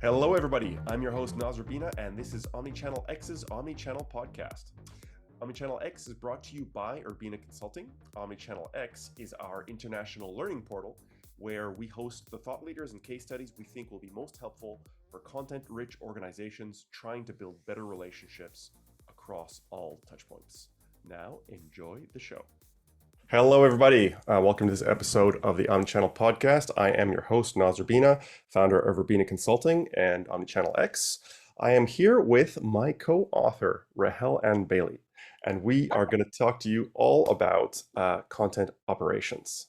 Hello, everybody. I'm your host, Noz and Rahel, and this is Omnichannel X's Omnichannel Podcast. Omnichannel X is brought to you by Urbina Consulting. Omnichannel X is our international learning portal where we host the thought leaders and case studies we think will be most helpful for content-rich organizations trying to build better relationships across all touchpoints. Now, enjoy the show. Hello, everybody. Welcome to this episode of the Omnichannel Podcast. I am your host, Noz and Rahel, founder of Urbina Consulting and Omnichannel X. I am here with my co-author, Rahel Anne Bailie, and we are going to talk to you all about content operations.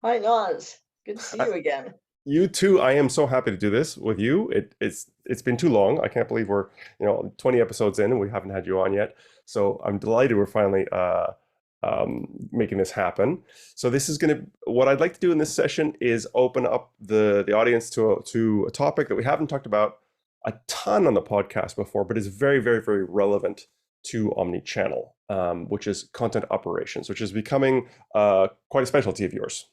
Hi, Noz. Good to see you again. You too. I am so happy to do this with you. It's been too long. I can't believe we're 20 episodes in and we haven't had you on yet. So I'm delighted we're finally making this happen. So this is what I'd like to do in this session is open up the audience to a topic that we haven't talked about a ton on the podcast before, but is very, very, very relevant to omnichannel, which is content operations, which is becoming quite a specialty of yours.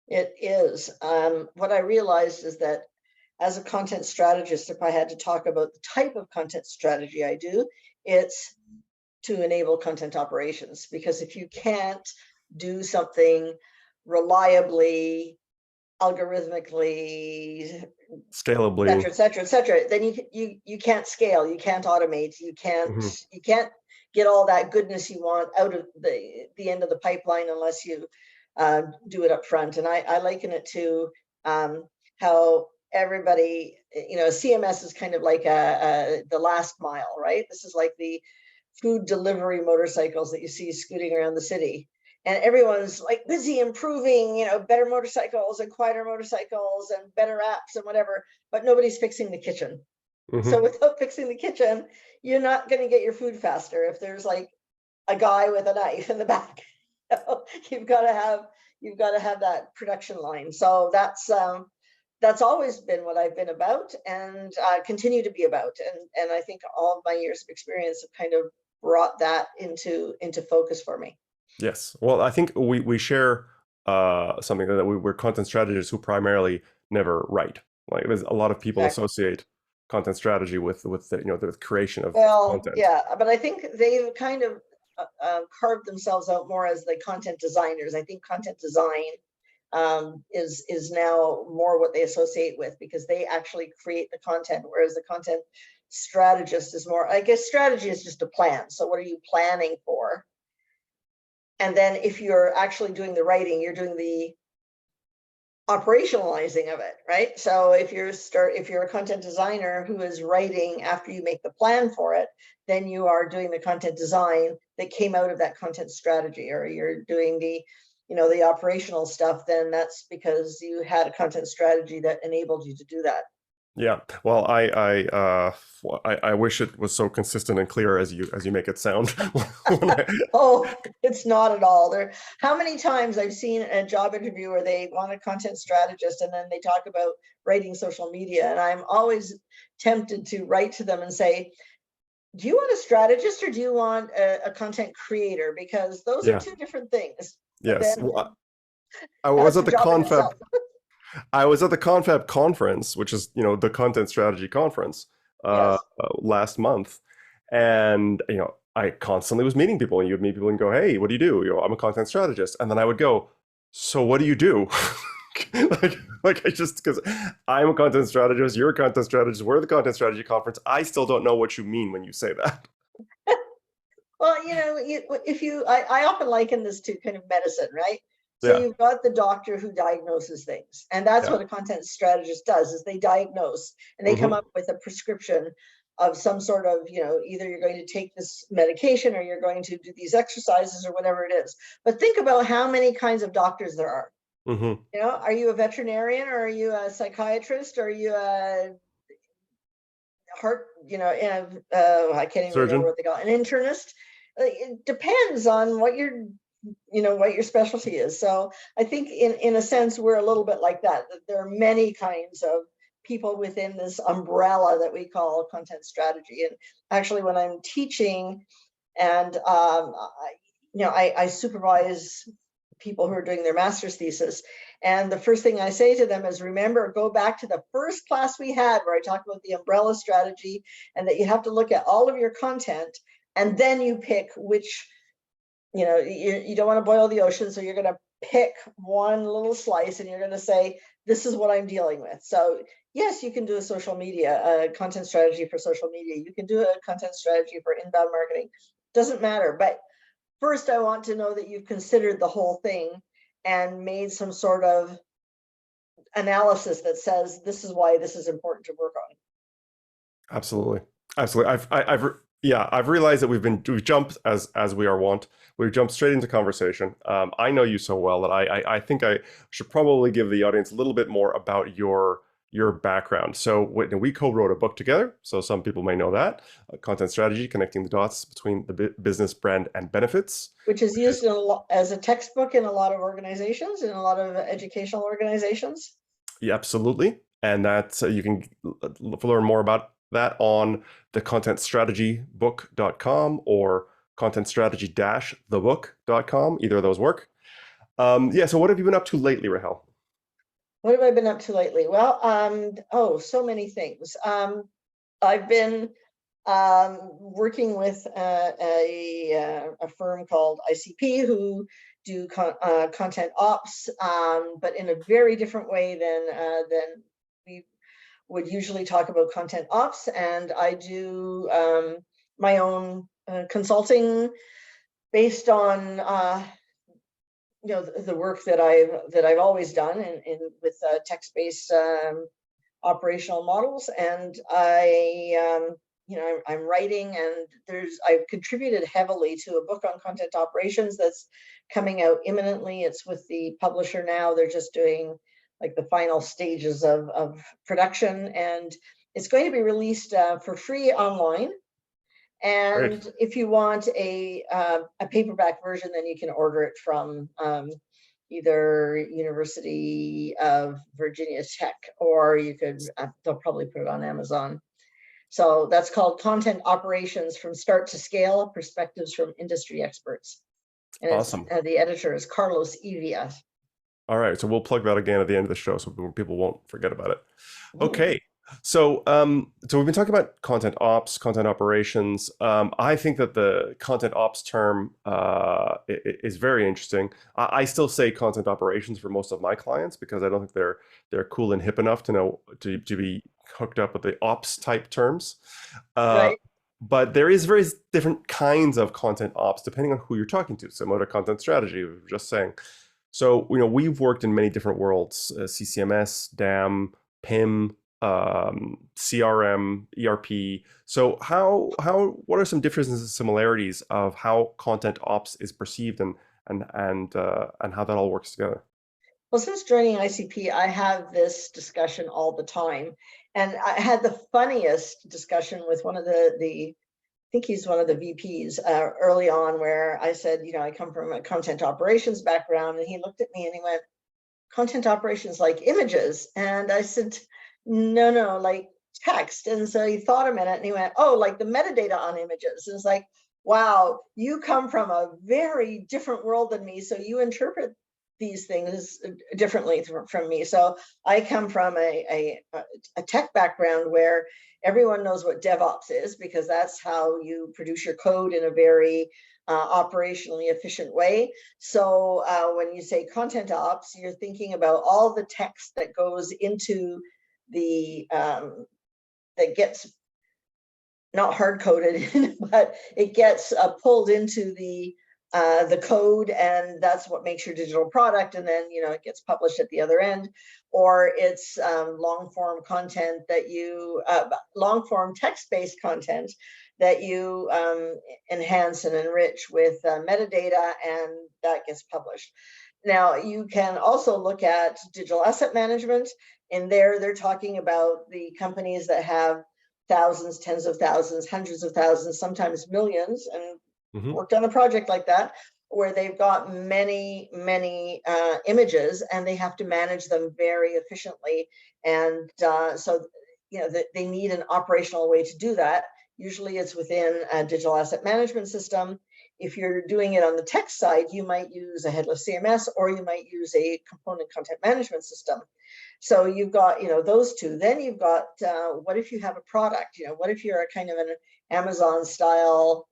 It is. What I realized is that as a content strategist, if I had to talk about the type of content strategy I do, it's to enable content operations. Because if you can't do something reliably, algorithmically, scalably, et cetera, then you can't scale, you can't automate, you can't get all that goodness you want out of the end of the pipeline unless you do it up front. And I liken it to how everybody, CMS is kind of like the last mile, right? This is like the food delivery motorcycles that you see scooting around the city. And everyone's like busy improving, better motorcycles and quieter motorcycles and better apps and whatever, but nobody's fixing the kitchen. So without fixing the kitchen, you're not going to get your food faster. If there's like a guy with a knife in the back, you've got to have that production line. So that's always been what I've been about and continue to be about. And I think all of my years of experience have kind of brought that into focus for me. Yes. Well, I think we share something that we're content strategists who primarily never write. Like there's a lot of people associate content strategy with the creation of content. Yeah, but I think they've kind of carved themselves out more as the content designers. I think content design is now more what they associate with because they actually create the content, whereas the content strategist is more, I guess strategy is just a plan. So what are you planning for? And then if you're actually doing the writing, you're doing the operationalizing of it, right? So if you're a content designer who is writing after you make the plan for it, then you are doing the content design that came out of that content strategy, or you're doing the operational stuff, then that's because you had a content strategy that enabled you to do that. Yeah, well, I wish it was so consistent and clear as you make it sound. Oh, it's not at all. How many times I've seen a job interview where they want a content strategist and then they talk about writing social media, and I'm always tempted to write to them and say, do you want a strategist or do you want a content creator? Because those are two different things. Yes, well, I was at the Confab. I was at the Confab conference, which is the content strategy conference, last month, and I constantly was meeting people, and you would meet people and go, "Hey, what do you do?" I'm a content strategist, and then I would go, "So what do you do?" like I just because I'm a content strategist, you're a content strategist, we're the content strategy conference. I still don't know what you mean when you say that. Well, I often liken this to kind of medicine, right? So you've got the doctor who diagnoses things, and that's what a content strategist does, is they diagnose and they come up with a prescription of some sort of, either you're going to take this medication or you're going to do these exercises or whatever it is. But think about how many kinds of doctors there are. Are you a veterinarian, or are you a psychiatrist, or are you a heart, I can't even remember what they call it, an internist? It depends on what what your specialty is. So I think in a sense, we're a little bit like that there are many kinds of people within this umbrella that we call content strategy. And actually, when I'm teaching and I supervise people who are doing their master's thesis. And the first thing I say to them is, remember, go back to the first class we had where I talked about the umbrella strategy, and that you have to look at all of your content, and then you pick which, you don't want to boil the ocean, so you're going to pick one little slice and you're going to say, this is what I'm dealing with. So yes, you can do a social media, a content strategy for social media. You can do a content strategy for inbound marketing. Doesn't matter. But first, I want to know that you've considered the whole thing and made some sort of analysis that says, this is why this is important to work on. Absolutely. I've realized that we've jumped, as we are wont. We've jumped straight into conversation. I know you so well that I think I should probably give the audience a little bit more about your background. So we co-wrote a book together. So some people may know that, Content Strategy, Connecting the Dots Between the Business, Brand, and Benefits. Which is used as a textbook in a lot of organizations, in a lot of educational organizations. Yeah, absolutely. And that's, you can learn more about that on the contentstrategybook.com or contentstrategy-thebook.com. Either of those work. So what have you been up to lately, Rahel? What have I been up to lately? Well, so many things. I've been working with a firm called ICP who do content ops, but in a very different way than we would usually talk about content ops. And I do my own consulting based on the work that I've always done with text-based operational models. And I'm writing, and I've contributed heavily to a book on content operations that's coming out imminently. It's with the publisher now. They're just doing like the final stages of production, and it's going to be released for free online. And Great. If you want a paperback version, then you can order it from either University of Virginia Tech, or you could, they'll probably put it on Amazon. So that's called Content Operations from Start to Scale, Perspectives from Industry Experts. And awesome. The editor is Carlos Evia. All right, so we'll plug that again at the end of the show so people won't forget about it. Okay. So we've been talking about content ops, content operations. I think that the content ops term is very interesting. I still say content operations for most of my clients because I don't think they're cool and hip enough to know to be hooked up with the ops type terms. Right. But there is very different kinds of content ops depending on who you're talking to. Similar to content strategy, we were just saying. So we've worked in many different worlds: CCMS, DAM, PIM. CRM, ERP. So what are some differences and similarities of how content ops is perceived and how that all works together? Well, since joining ICP, I have this discussion all the time, and I had the funniest discussion with one of I think he's one of the VPs early on, where I said, I come from a content operations background, and he looked at me and he went, "Content operations like images?" And I said, no, like text. And so he thought a minute and he went, "Oh, like the metadata on images." And it's like, wow, you come from a very different world than me. So you interpret these things differently from me. So I come from a tech background where everyone knows what DevOps is, because that's how you produce your code in a very operationally efficient way. So when you say content ops, you're thinking about all the text that goes into the that gets not hard coded, but it gets pulled into the code, and that's what makes your digital product. And then it gets published at the other end, or it's long form content that you long form text-based content that you enhance and enrich with metadata, and that gets published. Now, you can also look at digital asset management. In there, they're talking about the companies that have thousands, tens of thousands, hundreds of thousands, sometimes millions, and worked on a project like that, where they've got many images, and they have to manage them very efficiently. And so they need an operational way to do that. Usually it's within a digital asset management system. If you're doing it on the tech side, you might use a headless CMS, or you might use a component content management system. So you've got, those two. Then you've got, what if you have a product? What if you're a kind of an Amazon style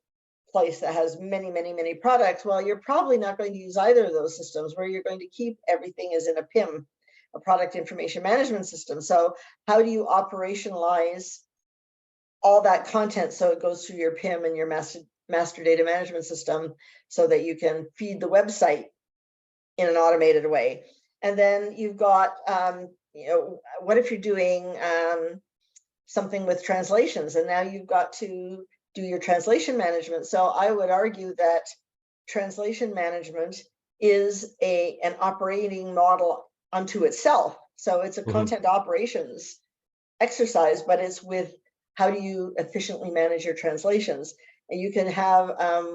place that has many, many, many products? Well, you're probably not going to use either of those systems. Where you're going to keep everything is in a PIM, a product information management system. So how do you operationalize all that content so it goes through your PIM and your master data management system so that you can feed the website in an automated way? And then you've got, what if you're doing something with translations, and now you've got to do your translation management? So I would argue that translation management is an operating model unto itself. So it's a content operations exercise, but it's with how do you efficiently manage your translations? And you can have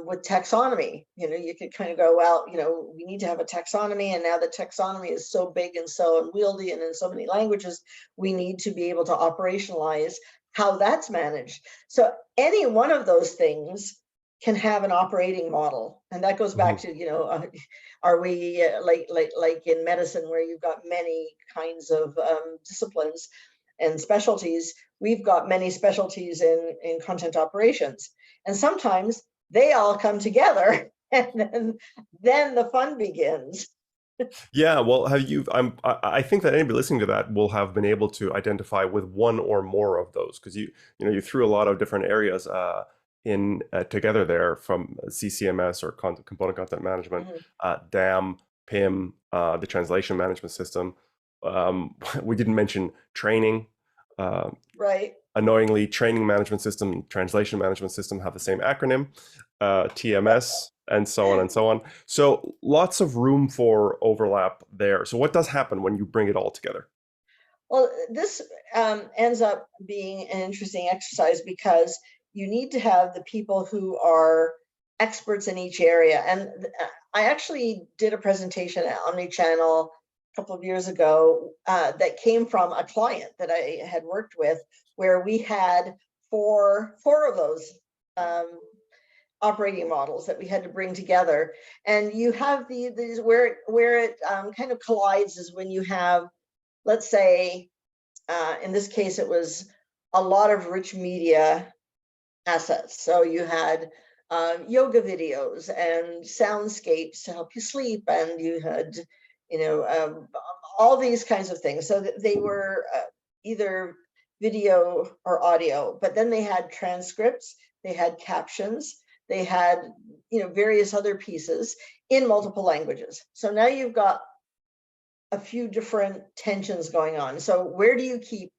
with taxonomy, you could kind of go, well, we need to have a taxonomy, and now the taxonomy is so big and so unwieldy and in so many languages, we need to be able to operationalize how that's managed. So any one of those things can have an operating model, and that goes back to, are we like in medicine, where you've got many kinds of disciplines and specialties? We've got many specialties in content operations, and sometimes they all come together, and then the fun begins. Yeah, well, I think that anybody listening to that will have been able to identify with one or more of those, because you threw a lot of different areas in together there, from CCMS or component content management, DAM, PIM, the translation management system. We didn't mention training. Right. Annoyingly, training management system, translation management system have the same acronym, TMS, and so on and so on. So lots of room for overlap there. So what does happen when you bring it all together? Well, this ends up being an interesting exercise, because you need to have the people who are experts in each area. And I actually did a presentation at Omnichannel a couple of years ago that came from a client that I had worked with, where we had four of those operating models that we had to bring together. And you have these where it kind of collides is when you have, let's say, in this case, it was a lot of rich media assets. So you had yoga videos and soundscapes to help you sleep, and you had, all these kinds of things. So that they were either video or audio, but then they had transcripts, they had captions, they had, various other pieces in multiple languages. So now you've got a few different tensions going on. So where do you keep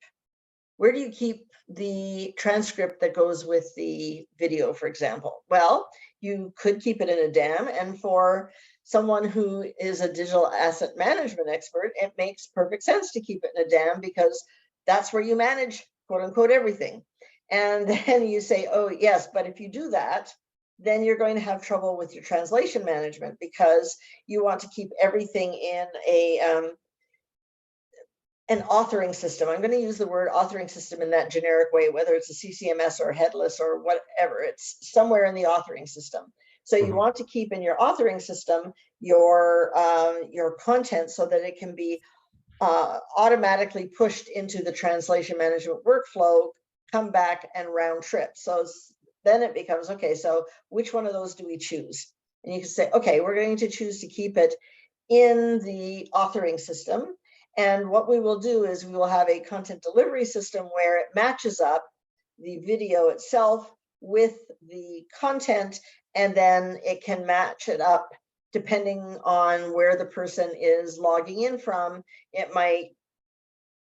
the transcript that goes with the video, for example? Well, you could keep it in a DAM, and for someone who is a digital asset management expert, it makes perfect sense to keep it in a DAM, because that's where you manage, quote unquote, everything. And then you say, oh yes, but if you do that, then you're going to have trouble with your translation management, because you want to keep everything in an authoring system. I'm going to use the word authoring system in that generic way, whether it's a CCMS or headless or whatever, it's somewhere in the authoring system. So you want to keep in your authoring system your content so that it can be automatically pushed into the translation management workflow, come back and round trip. So then it becomes, okay, so which one of those do we choose? And you can say, okay, we're going to choose to keep it in the authoring system. And what we will do is we will have a content delivery system where it matches up the video itself with the content, and then it can match it up depending on where the person is logging in from. It might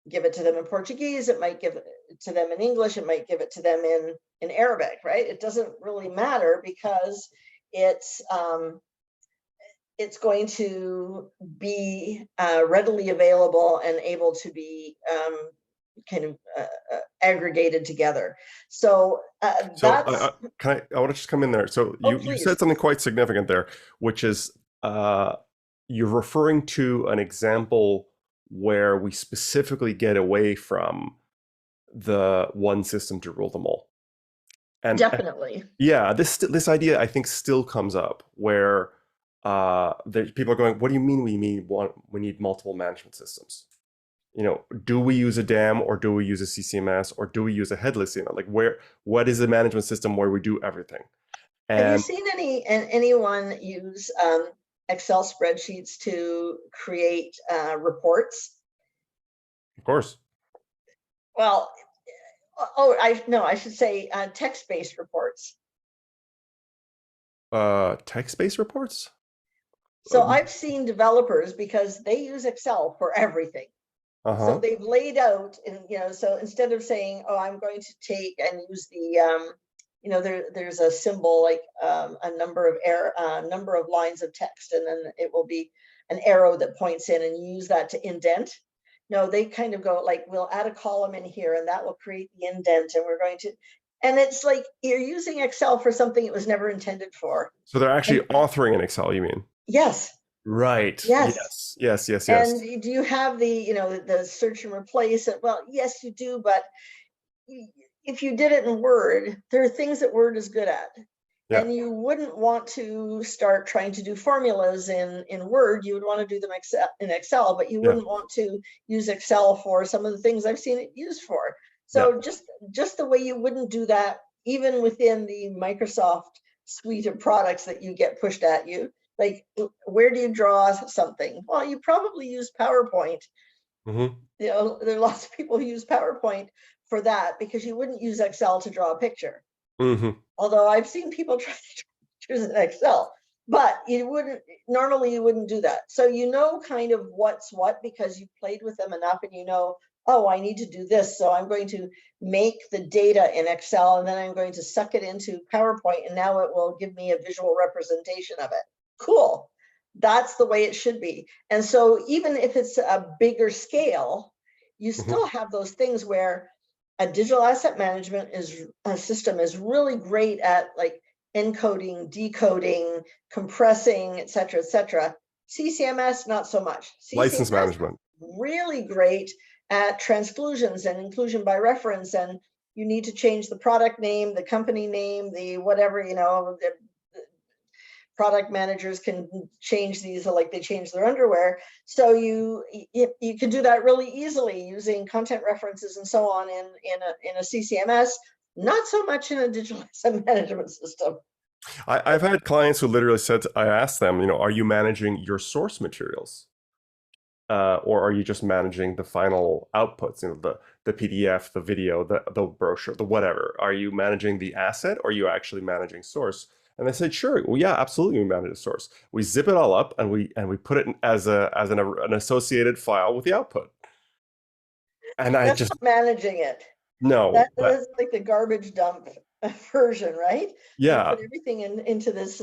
give it to them in Portuguese, it might give it to them in English, it might give it to them in Arabic, right? It doesn't really matter, because it's going to be readily available and able to be kind of aggregated together. So that's. I want to just come in there. So you said something quite significant there, which is you're referring to an example where we specifically get away from the one system to rule them all. And Definitely. yeah, this idea I think still comes up where people are going, what do you mean we need multiple management systems? Do we use a DAM, or do we use a CCMS, or do we use a headless CMS? Like, what is the management system where we do everything? Have you And seen anyone use Excel spreadsheets to create reports? of course, Well, I should say text-based reports. text-based reports. So I've seen developers, because they use Excel for everything. So they've laid out, and so instead of saying, oh, I'm going to take and use the there's a symbol like a number of lines of text, and then it will be an arrow that points in, and you use that to indent. No, they kind of go like, we'll add a column in here, and that will create the indent, and we're going to, and it's like you're using Excel for something it was never intended for. So they're actually authoring in Excel, you mean? Yes. Right. Yes. Yes. And do you have the search and replace? Well, yes, you do, but if you did it in Word, there are things that Word is good at. Yeah. And you wouldn't want to start trying to do formulas in Word. You would want to do them in Excel, but you wouldn't want to use Excel for some of the things I've seen it used for. So just the way you wouldn't do that, even within the Microsoft suite of products that you get pushed at you. Like, where do you draw something? Well, you probably use PowerPoint. There are lots of people who use PowerPoint for that, because you wouldn't use Excel to draw a picture. Although I've seen people try to use an Excel, but you wouldn't do that. So kind of what's what, because you've played with them enough, and oh, I need to do this, so I'm going to make the data in Excel, and then I'm going to suck it into PowerPoint, and now it will give me a visual representation of it. Cool. That's the way it should be. And so even if it's a bigger scale, you still have those things where a digital asset management system is really great at like encoding, decoding, compressing, et cetera. CCMS, not so much. License management. Really great at transclusions and inclusion by reference, and you need to change the product name, the company name, the whatever, the product managers can change these like they change their underwear. So you can do that really easily using content references and so on in a CCMS, not so much in a digital asset management system. I've had clients who literally said, I asked them, are you managing your source materials? Or are you just managing the final outputs, the PDF, the video, the brochure, the whatever? Are you managing the asset, or are you actually managing source? And they said, sure, well, yeah, absolutely, we manage a source. We zip it all up, and we put it in as an associated file with the output. And that's just not managing it. No, that's like the garbage dump version, right? Yeah, you put everything into this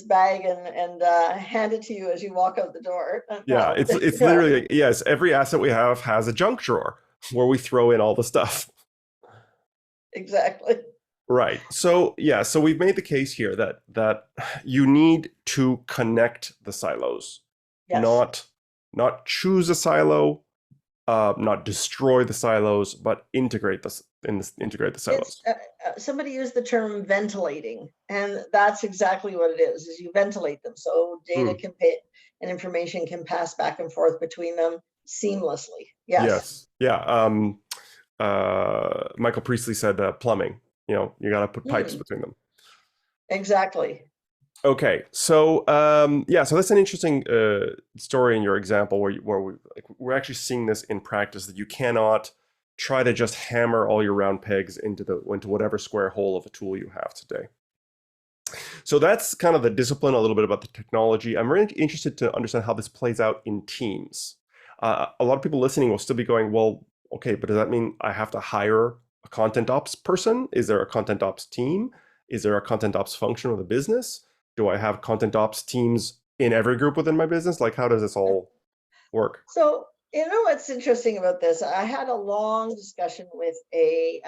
bag and hand it to you as you walk out the door. Yeah, it's literally, yes, every asset we have has a junk drawer where we throw in all the stuff. Exactly. Right. So so we've made the case here that you need to connect the silos, not choose a silo, not destroy the silos, but integrate the silos. Somebody used the term ventilating, and that's exactly what it is you ventilate them, so data can and information can pass back and forth between them seamlessly. Yes. Yeah. Michael Priestley said plumbing. You got to put pipes between them. Exactly. Okay, so so that's an interesting story in your example where we're actually seeing this in practice, that you cannot try to just hammer all your round pegs into whatever square hole of a tool you have today. So that's kind of the discipline, a little bit about the technology. I'm really interested to understand how this plays out in teams. A lot of people listening will still be going, well, okay, but does that mean I have to hire a ContentOps person? Is there a ContentOps team? Is there a ContentOps function of the business? Do I have ContentOps teams in every group within my business? Like, how does this all work? So, what's interesting about this? I had a long discussion with a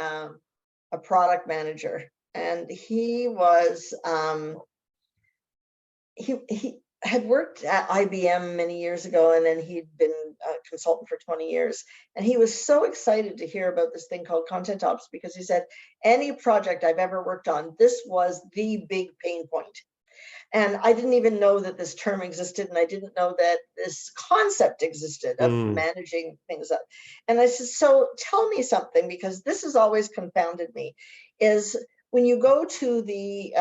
product manager, and he was had worked at IBM many years ago, and then he'd been a consultant for 20 years. And he was so excited to hear about this thing called ContentOps, because he said, any project I've ever worked on, this was the big pain point. And I didn't even know that this term existed, and I didn't know that this concept existed of managing things up. And I said, so tell me something, because this has always confounded me, is when you go to the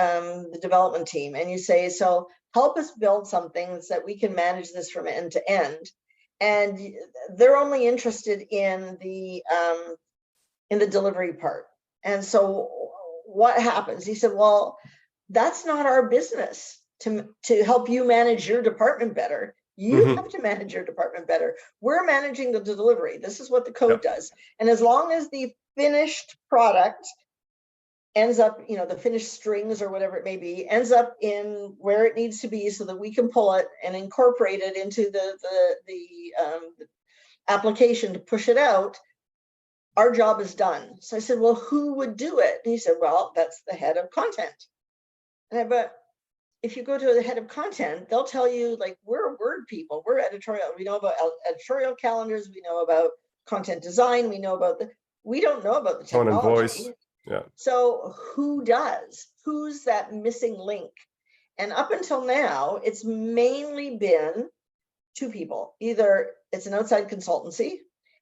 development team and you say, so help us build something so that we can manage this from end to end. And they're only interested in the delivery part. And so what happens? He said, well, that's not our business to help you manage your department better. You have to manage your department better. We're managing the delivery. This is what the code does. And as long as the finished product ends up, the finished strings or whatever it may be, ends up in where it needs to be so that we can pull it and incorporate it into the application to push it out, our job is done. So I said, well, who would do it? And he said, well, that's the head of content. And but if you go to the head of content, they'll tell you, like, we're word people, we're editorial. We know about editorial calendars. We know about content design. We know about we don't know about the technology. Tone and voice. Yeah. So who does? Who's that missing link? And up until now, it's mainly been two people. Either it's an outside consultancy,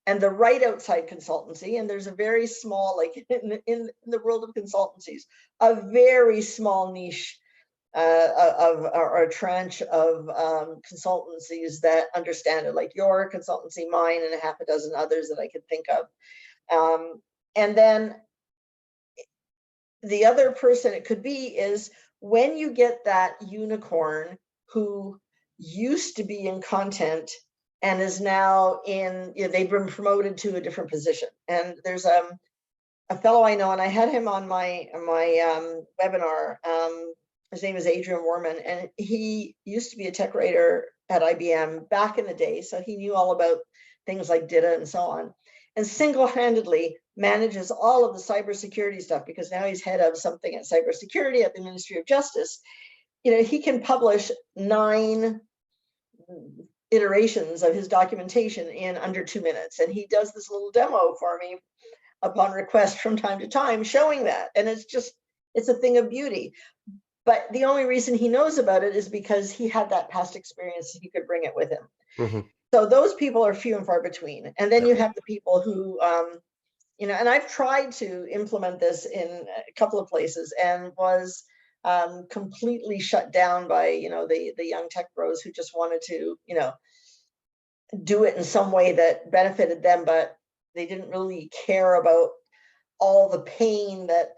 and the right outside consultancy, and there's a very small, like in the world of consultancies, a very small niche or a tranche of consultancies that understand it, like your consultancy, mine, and a half a dozen others that I could think of. And then the other person it could be is when you get that unicorn who used to be in content and is now in, they've been promoted to a different position. And there's a fellow I know, and I had him on my webinar. His name is Adrian Warman, and he used to be a tech writer at IBM back in the day. So he knew all about things like DITA and so on, and single-handedly manages all of the cybersecurity stuff, because now he's head of something at cybersecurity at the Ministry of Justice. He can publish 9 iterations of his documentation in under 2 minutes. And he does this little demo for me upon request from time to time, showing that. And it's a thing of beauty. But the only reason he knows about it is because he had that past experience. He could bring it with him. So those people are few and far between. And then you have the people who, and I've tried to implement this in a couple of places and was completely shut down by, the young tech bros who just wanted to, do it in some way that benefited them, but they didn't really care about all the pain that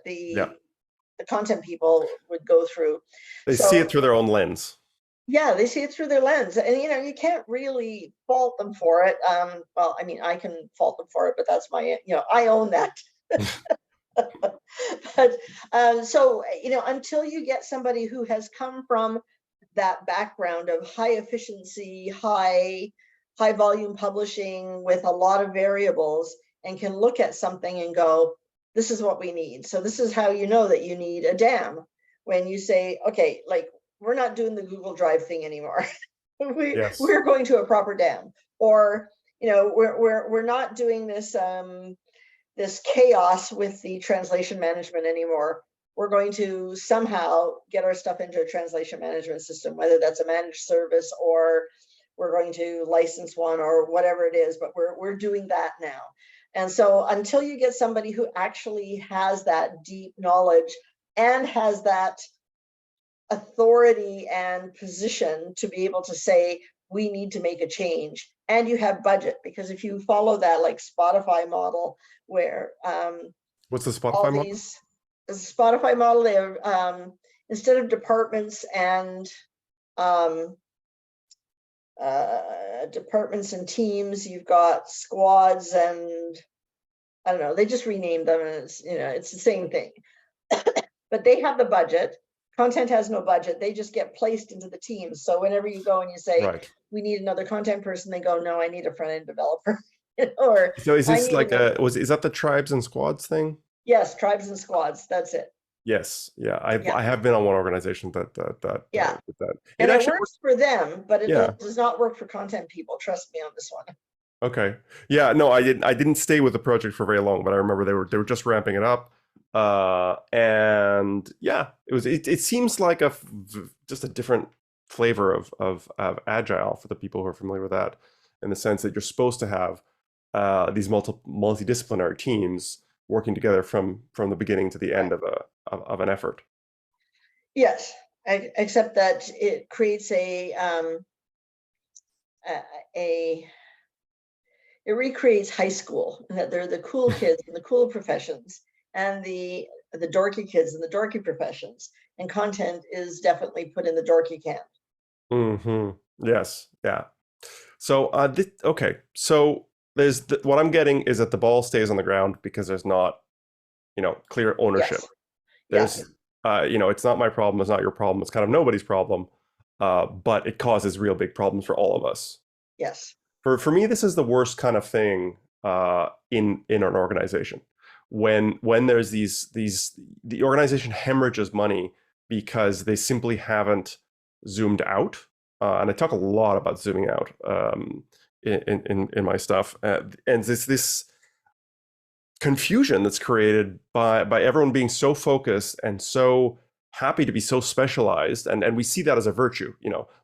the content people would go through. They see it through their own lens. Yeah, they see it through their lens, and you can't really fault them for it. Well, I mean, I can fault them for it, but that's my, I own that. But so until you get somebody who has come from that background of high efficiency, high volume publishing with a lot of variables, and can look at something and go, this is what we need. So this is how you know that you need a DAM. When you say, okay, like, we're not doing the Google Drive thing anymore. We're going to a proper DAM. Or, we're not doing this this chaos with the translation management anymore. We're going to somehow get our stuff into a translation management system, whether that's a managed service or we're going to license one or whatever it is, but we're doing that now. And so until you get somebody who actually has that deep knowledge and has that authority and position to be able to say, we need to make a change, and you have budget, because if you follow that like Spotify model, where what's the Spotify model? The Spotify model, they have instead of departments and teams, you've got squads, and I don't know, they just renamed them, and it's the same thing. But they have the budget. Content has no budget. They just get placed into the teams. So whenever you go and you say, we need another content person, they go, no, I need a front-end developer. Or so is this like is that the tribes and squads thing? Yes, tribes and squads. That's it. Yes, yeah, Yeah. I have been on one organization that Yeah. did that. It And it actually works for them, but it yeah. does not work for content people. Trust me on this one. Okay. Yeah, no, I didn't stay with the project for very long, but I remember they were just ramping it up. And yeah, it seems like just a different flavor of agile for the people who are familiar with that, in the sense that you're supposed to have these multidisciplinary teams working together from the beginning to the Right. end of an effort. Yes, except that it creates a it recreates high school, and that they're the cool kids and the cool professions, and the dorky kids and the dorky professions. And content is definitely put in the dorky camp. Yes. Yeah. So okay. So what I'm getting is that the ball stays on the ground because there's not, clear ownership. Yes. There's, Yes. it's not my problem. It's not your problem. It's kind of nobody's problem. But it causes real big problems for all of us. Yes. For me, this is the worst kind of thing in an organization. When there's the organization hemorrhages money because they simply haven't zoomed out. And I talk a lot about zooming out in my stuff. And this confusion that's created by everyone being so focused and so happy to be so specialized, and we see that as a virtue,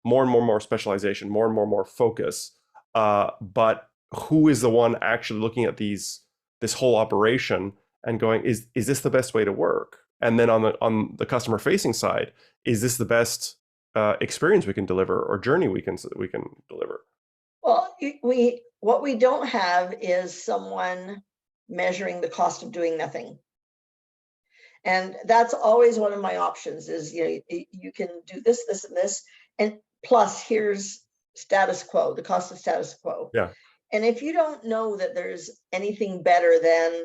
more and more specialization, more and more focus, but who is the one actually looking at this whole operation and going, is this the best way to work? And then on the customer facing side, is this the best experience we can deliver, or journey we can deliver? Well, what we don't have is someone measuring the cost of doing nothing. And that's always one of my options is, you can do this, this, and this, and plus here's status quo, the cost of status quo. Yeah. And if you don't know that there's anything better than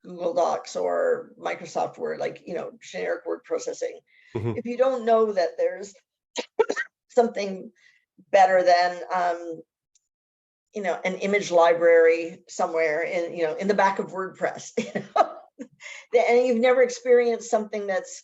Google Docs or Microsoft Word, like, generic word processing, if you don't know that there's something better than, an image library somewhere in the back of WordPress, and you've never experienced something that's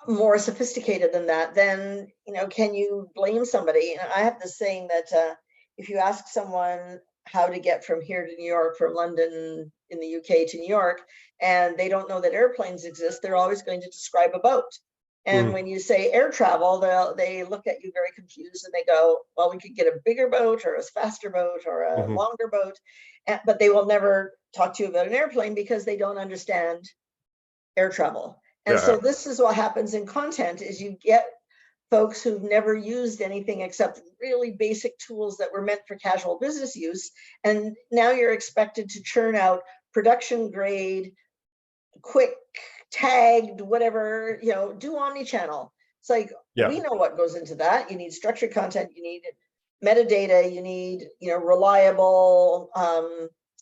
more sophisticated than that, then, can you blame somebody? And I have this saying that if you ask someone how to get from here to New York, from London in the UK to New York, and they don't know that airplanes exist, they're always going to describe a boat. And when you say air travel, they look at you very confused and they go, well, we could get a bigger boat or a faster boat or a longer boat, but they will never talk to you about an airplane because they don't understand air travel. And so this is what happens in content is you get folks who've never used anything except really basic tools that were meant for casual business use. And now you're expected to churn out production grade, quick, tagged, whatever, do omnichannel. It's like, we know what goes into that. You need structured content, you need metadata, you need, reliable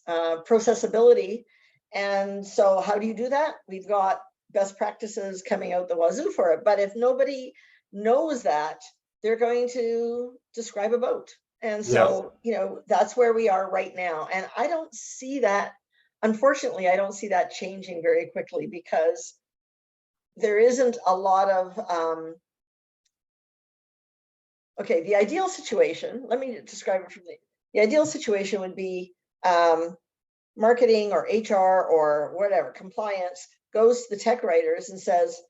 processability. And so how do you do that? We've got best practices coming out the wazoo for it. But if nobody knows that, they're going to describe a boat. And so, that's where we are right now. And I don't see that, unfortunately, I don't see that changing very quickly because there isn't a lot of, okay, the ideal situation, let me describe it from the ideal situation would be marketing or HR or whatever, compliance, goes to the tech writers and says,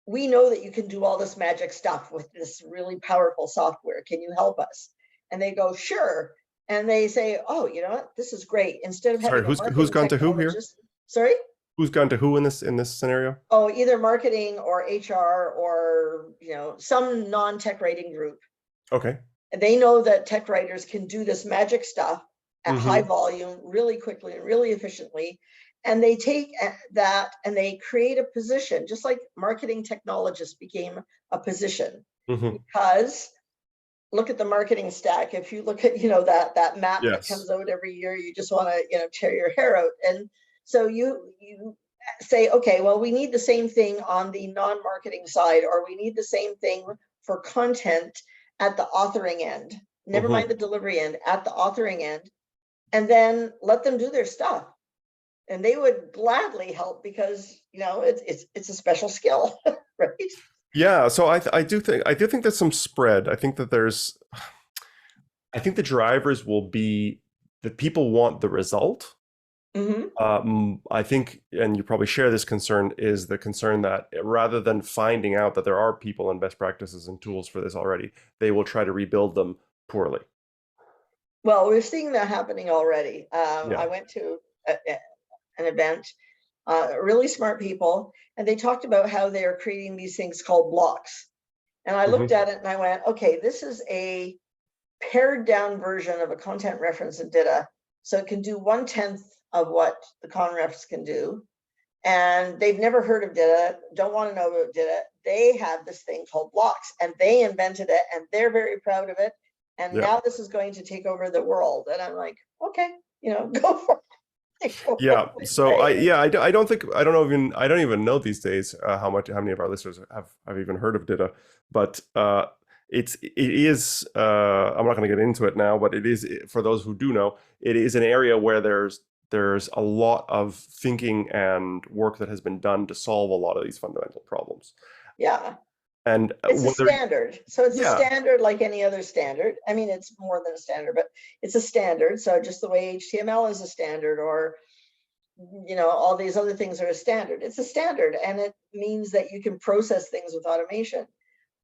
we know that you can do all this magic stuff with this really powerful software. Can you help us? And they go, sure. And they say, oh, you know what? This is great. Instead of having who's gone to who here? Sorry? Who's gone to who in this scenario? Oh, either marketing or HR or, some non-tech writing group. Okay. And they know that tech writers can do this magic stuff at high volume, really quickly and really efficiently. And they take that and they create a position, just like marketing technologist became a position. Because look at the marketing stack. If you look at, that map that comes out every year, you just want to, tear your hair out. And so you say, okay, well, we need the same thing on the non-marketing side, or we need the same thing for content at the authoring end, never mind the delivery end, at the authoring end, and then let them do their stuff. and they would gladly help because, you know, it's a special skill, right? Yeah, so I do think there's some spread. I think the drivers will be that people want the result. Hmm. I think, and you probably share this concern, is the concern that rather than finding out that there are people and best practices and tools for this already, they will try to rebuild them poorly. Well, we're seeing that happening already. Yeah. I went to an event, really smart people, and they talked about how they are creating these things called blocks. And I looked Hmm. at it and I went, okay, this is a pared down version of a content reference in DITA. So it can do 1/10 of what the conrefs can do. And they've never heard of DITA, don't want to know about DITA. They have this thing called blocks, and they invented it, and they're very proud of it. And Yeah. now this is going to take over the world. And I'm like, okay, you know, go for it. Yeah. So Right? I don't even know these days how many of our listeners have even heard of DITA, but it is I'm not going to get into it now, but it is, for those who do know, it is an area where there's a lot of thinking and work that has been done to solve a lot of these fundamental problems. Yeah. And It's a whether standard. So it's a yeah, standard like any other standard. I mean, it's more than a standard, but it's a standard. So just the way HTML is a standard, or, you know, all these other things are a standard. It's a standard, and it means that you can process things with automation.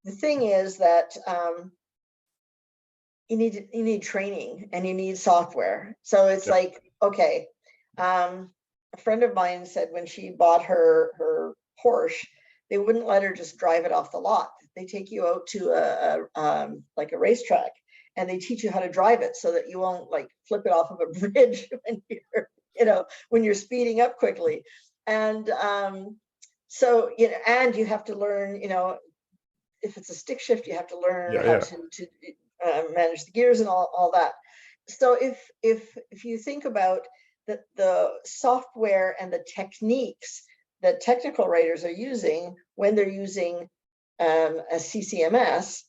The thing is that you need training and you need software. So it's yeah, like, okay, a friend of mine said when she bought her Porsche, they wouldn't let her just drive it off the lot. They take you out to a like a racetrack, and they teach you how to drive it so that you won't like flip it off of a bridge when you're, you know, when you're speeding up quickly. And so, you know, and you have to learn, you know, if it's a stick shift, you have to learn yeah, how yeah. to manage the gears and all that. So if you think about the software and the techniques that technical writers are using when they're using a CCMS,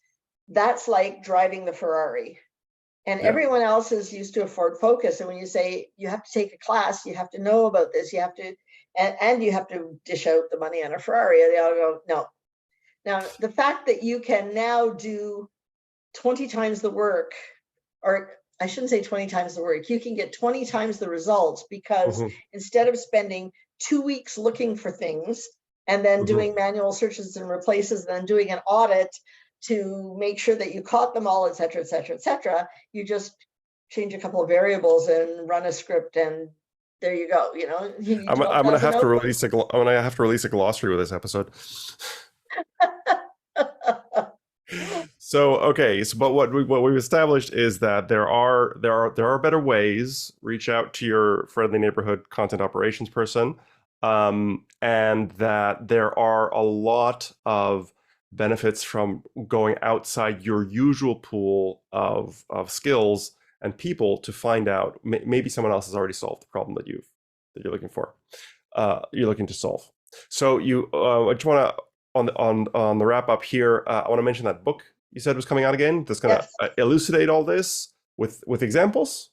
that's like driving the Ferrari. And Yeah. everyone else is used to a Ford Focus. And when you say you have to take a class, you have to know about this, you have to, and you have to dish out the money on a Ferrari, they all go, no. Now, the fact that you can now do 20 times the work, or I shouldn't say 20 times the work, you can get 20 times the results, because Hmm. instead of spending 2 weeks looking for things and then Hmm. doing manual searches and replaces, then doing an audit to make sure that you caught them all, et cetera, et cetera, et cetera, you just change a couple of variables and run a script, and there you go. You know, you need I'm gonna 12,000 have to output. release I'm gonna have to release a glossary with this episode. So okay, so but what we've established is that there are better ways. Reach out to your friendly neighborhood content operations person, and that there are a lot of benefits from going outside your usual pool of skills and people to find out maybe someone else has already solved the problem that you're looking for, you're looking to solve. So I just want to, on the wrap up here, I want to mention that book you said was coming out again. That's going Yes. to elucidate all this with examples.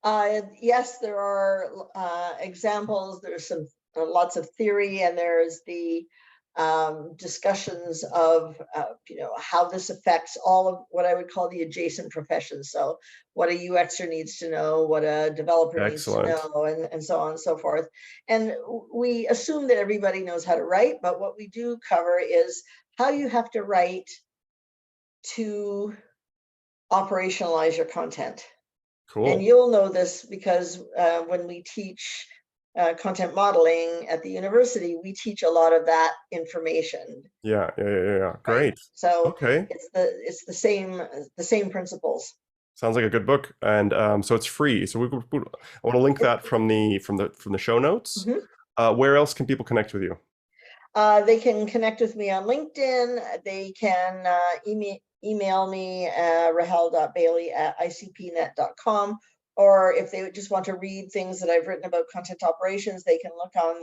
Yes, there are examples. There's some lots of theory, and there's the discussions of you know, how this affects all of what I would call the adjacent professions. So what a UXer needs to know, what a developer needs to Excellent. know, and so on and so forth. And we assume that everybody knows how to write, but what we do cover is how you have to write to operationalize your content. And Cool. you'll know this because when we teach content modeling at the university, we teach a lot of that information, Yeah, yeah, yeah, yeah. right? Great. So Okay. it's the same principles. Sounds like a good book, and so it's free. So I want to link It, that from the show notes. mhm. Where else can people connect with you? They can connect with me on LinkedIn. They can email me rahel.bailie@icpnet.com. Or if they just want to read things that I've written about content operations, they can look on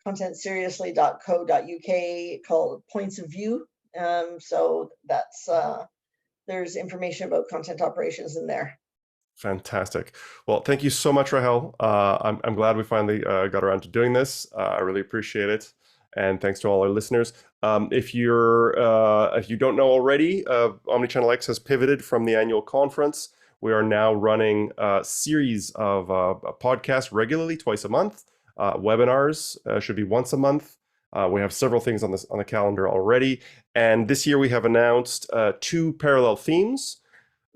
contentseriously.co.uk called Points of View. So that's there's information about content operations in there. Fantastic. Well, thank you so much, Rahel. I'm glad we finally got around to doing this. I really appreciate it. And thanks to all our listeners. If you don't know already, Omnichannel X has pivoted from the annual conference. We are now running a series of podcasts regularly, twice a month. Webinars should be once a month. We have several things on the calendar already. And this year we have announced 2 parallel themes.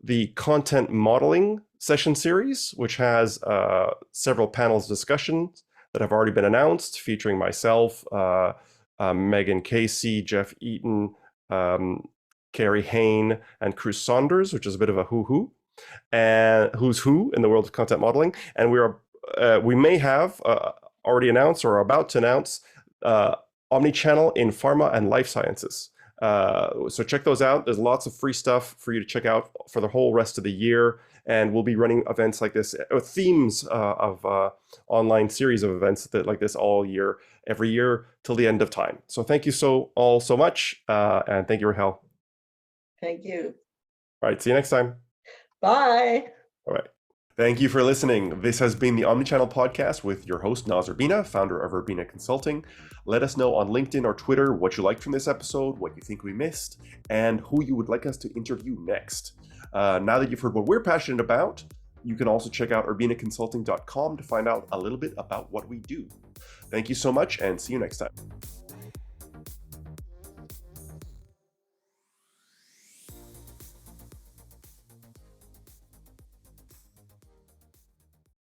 The content modeling session series, which has several panels discussions that have already been announced, featuring myself, Megan Casey, Jeff Eaton, Carrie Hain, and Chris Saunders, which is a bit of a who's who in the world of content modeling. And we may have already announced or are about to announce omnichannel in pharma and life sciences. So check those out. There's lots of free stuff for you to check out for the whole rest of the year. And we'll be running events like this, themes of online series of events like this all year, every year till the end of time. So thank you so much. And thank you, Rahel. Thank you. All right. See you next time. Bye. All right. Thank you for listening. This has been the Omnichannel Podcast with your host, Noz and Rahel, founder of Urbina Consulting. Let us know on LinkedIn or Twitter what you liked from this episode, what you think we missed, and who you would like us to interview next. Now that you've heard what we're passionate about, you can also check out urbinaconsulting.com to find out a little bit about what we do. Thank you so much, and see you next time.